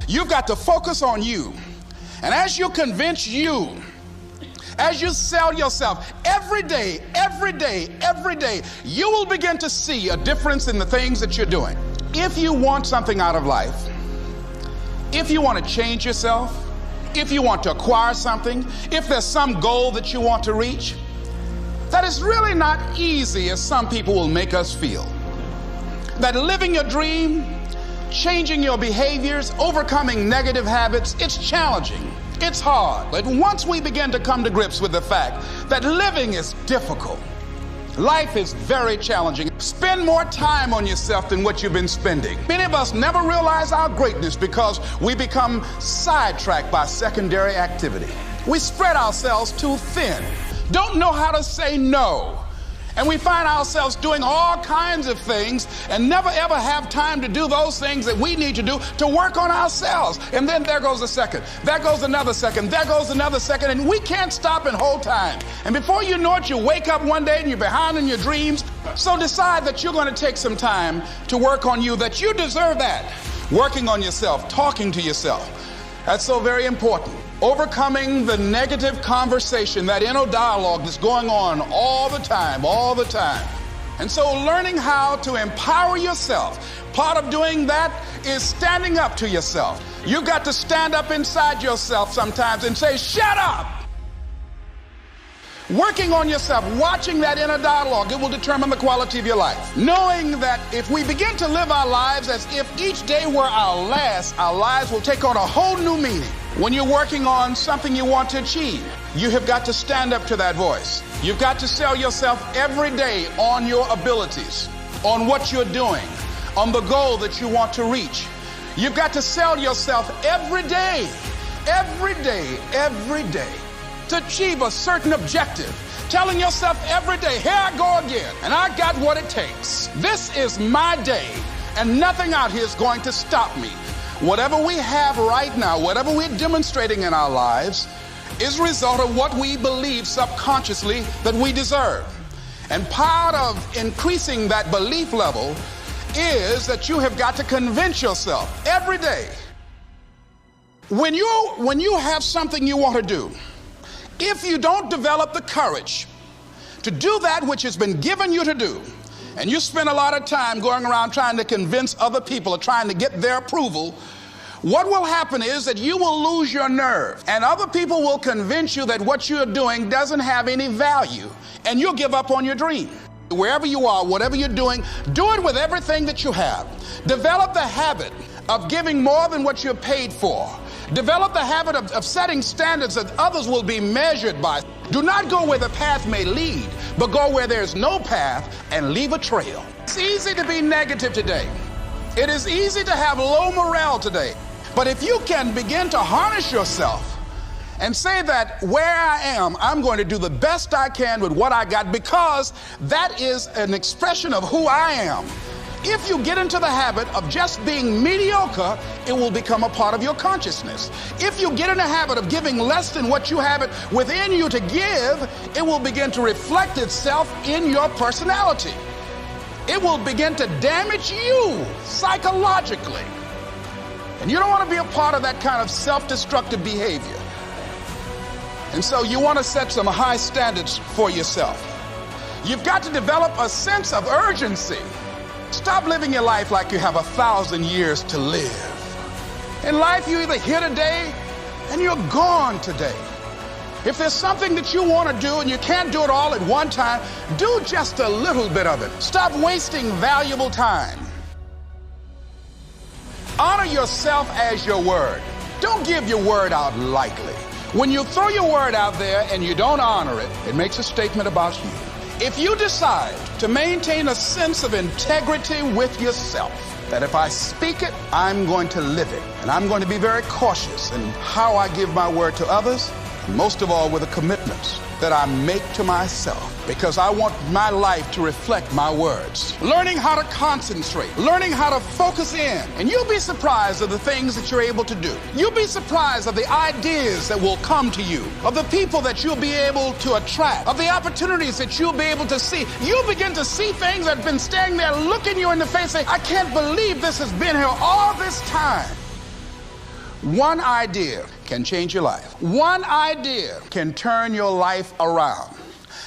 You've got to focus on you. And as you convince you, as you sell yourself every day, you will begin to see a difference in the things that you're doing. If you want something out of life, if you want to change yourself, if you want to acquire something, if there's some goal that you want to reach, that is really not easy as some people will make us feel. That living your dream, changing your behaviors, overcoming negative habits, it's challenging, it's hard. But once we begin to come to grips with the fact that living is difficult, life is very challenging, spend more time on yourself than what you've been spending. Many of us never realize our greatness because we become sidetracked by secondary activity. We spread ourselves too thin, don't know how to say no. And we find ourselves doing all kinds of things and never ever have time to do those things that we need to do to work on ourselves. And then there goes a second, there goes another second, there goes another second, and we can't stop and hold time. And before you know it, you wake up one day and you're behind in your dreams. So decide that you're going to take some time to work on you, that you deserve that. Working on yourself, talking to yourself. That's so very important. Overcoming the negative conversation, that inner dialogue that's going on all the time. And so learning how to empower yourself. Part of doing that is standing up to yourself. You've got to stand up inside yourself sometimes and say, shut up. Working on yourself, watching that inner dialogue, it will determine the quality of your life. Knowing that if we begin to live our lives as if each day were our last, our lives will take on a whole new meaning. When you're working on something you want to achieve, you have got to stand up to that voice. You've got to sell yourself every day on your abilities, on what you're doing, on the goal that you want to reach. You've got to sell yourself every day to achieve a certain objective. Telling yourself every day, here I go again, and I got what it takes. This is my day, and nothing out here is going to stop me. Whatever we have right now, whatever we're demonstrating in our lives, is a result of what we believe subconsciously that we deserve. And part of increasing that belief level is that you have got to convince yourself every day. When you have something you want to do, if you don't develop the courage to do that which has been given you to do, and you spend a lot of time going around trying to convince other people or trying to get their approval, what will happen is that you will lose your nerve, and other people will convince you that what you're doing doesn't have any value, and you'll give up on your dream. Wherever you are, whatever you're doing, do it with everything that you have. Develop the habit of giving more than what you're paid for. Develop the habit of setting standards that others will be measured by. Do not go where the path may lead, but go where there's no path and leave a trail. It's easy to be negative today. It is easy to have low morale today. But if you can begin to harness yourself and say that where I am, I'm going to do the best I can with what I got, because that is an expression of who I am. If you get into the habit of just being mediocre, it will become a part of your consciousness. If you get in the habit of giving less than what you have it within you to give, it will begin to reflect itself in your personality. It will begin to damage you psychologically. And you don't want to be a part of that kind of self-destructive behavior. And so you want to set some high standards for yourself. You've got to develop a sense of urgency. Stop living your life like you have 1,000 years to live. In life, you're either here today and you're gone today. If there's something that you want to do and you can't do it all at one time, do just a little bit of it. Stop wasting valuable time. Honor yourself as your word. Don't give your word out lightly. When you throw your word out there and you don't honor it, it makes a statement about you. If you decide to maintain a sense of integrity with yourself, that if I speak it, I'm going to live it, and I'm going to be very cautious in how I give my word to others, and most of all with the commitments that I make to myself, because I want my life to reflect my words. Learning how to concentrate, learning how to focus in, and you'll be surprised of the things that you're able to do. You'll be surprised of the ideas that will come to you, of the people that you'll be able to attract, of the opportunities that you'll be able to see. You'll begin to see things that have been standing there looking you in the face saying, I can't believe this has been here all this time. One idea can change your life. One idea can turn your life around.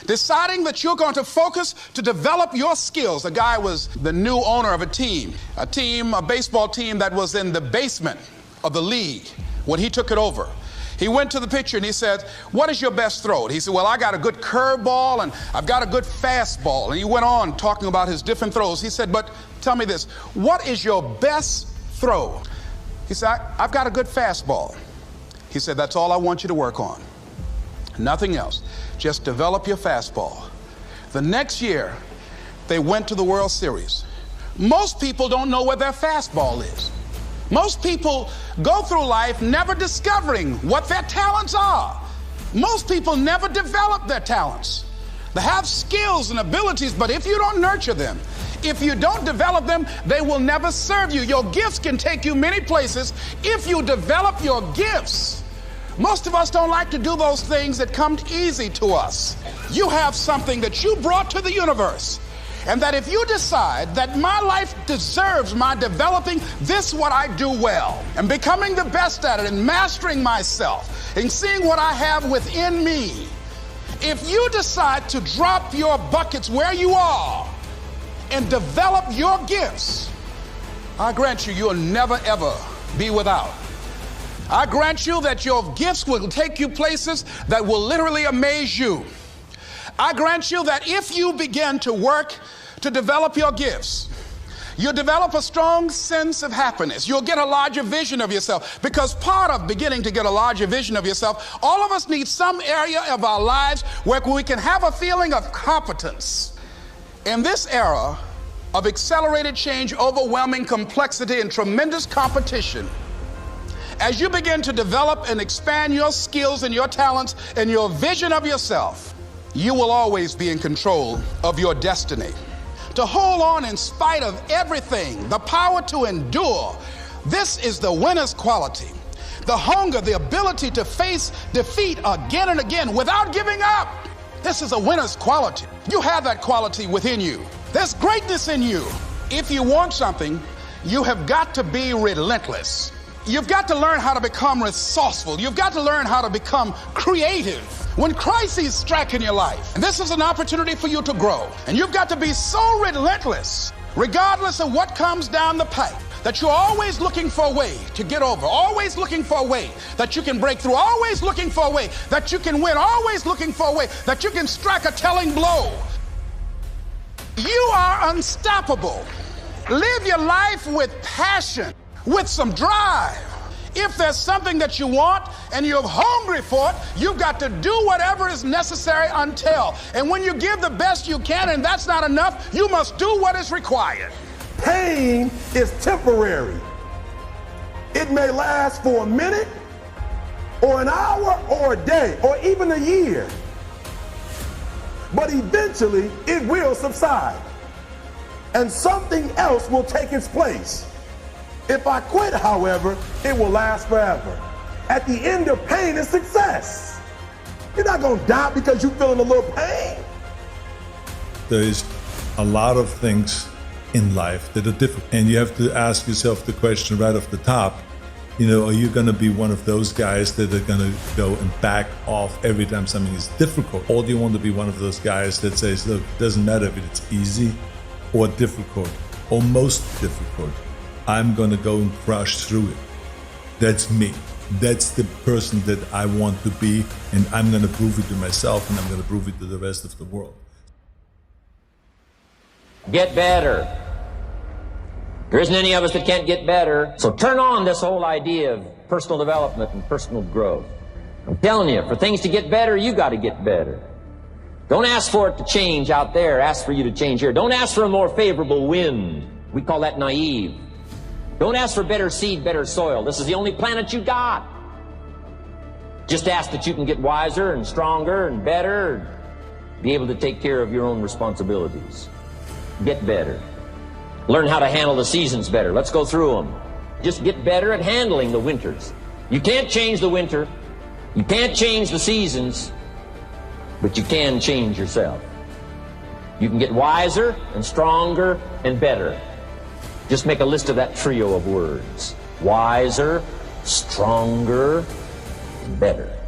Deciding that you're going to focus to develop your skills. The guy was the new owner of a baseball team that was in the basement of the league when he took it over. He went to the pitcher and he said, "What is your best throw?" He said, "Well, I got a good curveball and I've got a good fastball." And he went on talking about his different throws. He said, "But tell me this, what is your best throw?" He said, "I've got a good fastball." He said, "That's all I want you to work on. Nothing else. Just develop your fastball." The next year, they went to the World Series. Most people don't know where their fastball is. Most people go through life never discovering what their talents are. Most people never develop their talents. They have skills and abilities, but if you don't nurture them, if you don't develop them, they will never serve you. Your gifts can take you many places if you develop your gifts. Most of us don't like to do those things that come easy to us. You have something that you brought to the universe, and that if you decide that my life deserves my developing this, what I do well, and becoming the best at it, and mastering myself, and seeing what I have within me, if you decide to drop your buckets where you are and develop your gifts, I grant you, you'll never ever be without. I grant you that your gifts will take you places that will literally amaze you. I grant you that if you begin to work to develop your gifts, you'll develop a strong sense of happiness. You'll get a larger vision of yourself, because part of beginning to get a larger vision of yourself, all of us need some area of our lives where we can have a feeling of competence. In this era of accelerated change, overwhelming complexity, and tremendous competition, as you begin to develop and expand your skills and your talents and your vision of yourself, you will always be in control of your destiny. To hold on in spite of everything, the power to endure, this is the winner's quality. The hunger, the ability to face defeat again and again without giving up. This is a winner's quality. You have that quality within you. There's greatness in you. If you want something, you have got to be relentless. You've got to learn how to become resourceful. You've got to learn how to become creative when crises strike in your life. And this is an opportunity for you to grow. And you've got to be so relentless, regardless of what comes down the pipe, that you're always looking for a way to get over, always looking for a way that you can break through, always looking for a way that you can win, always looking for a way that you can strike a telling blow. You are unstoppable. Live your life with passion, with some drive. If there's something that you want and you're hungry for it, you've got to do whatever is necessary until. And when you give the best you can and that's not enough, you must do what is required. Pain is temporary. It may last for a minute or an hour or a day or even a year. But eventually it will subside and something else will take its place. If I quit, however, it will last forever. At the end of pain is success. You're not going to die because you're feeling a little pain. There is a lot of things in life that are difficult. And you have to ask yourself the question right off the top, are you going to be one of those guys that are going to go and back off every time something is difficult? Or do you want to be one of those guys that says, look, it doesn't matter if it's easy or difficult or most difficult. I'm going to go and crush through it. That's me. That's the person that I want to be, and I'm going to prove it to myself, and I'm going to prove it to the rest of the world. Get better. There isn't any of us that can't get better. So turn on this whole idea of personal development and personal growth. I'm telling you, for things to get better, you got to get better. Don't ask for it to change out there. Ask for you to change here. Don't ask for a more favorable wind. We call that naive. Don't ask for better seed, better soil. This is the only planet you got. Just ask that you can get wiser and stronger and better, and be able to take care of your own responsibilities. Get better. Learn how to handle the seasons better. Let's go through them. Just get better at handling the winters. You can't change the winter. You can't change the seasons, but you can change yourself. You can get wiser and stronger and better. Just make a list of that trio of words. Wiser, stronger, better.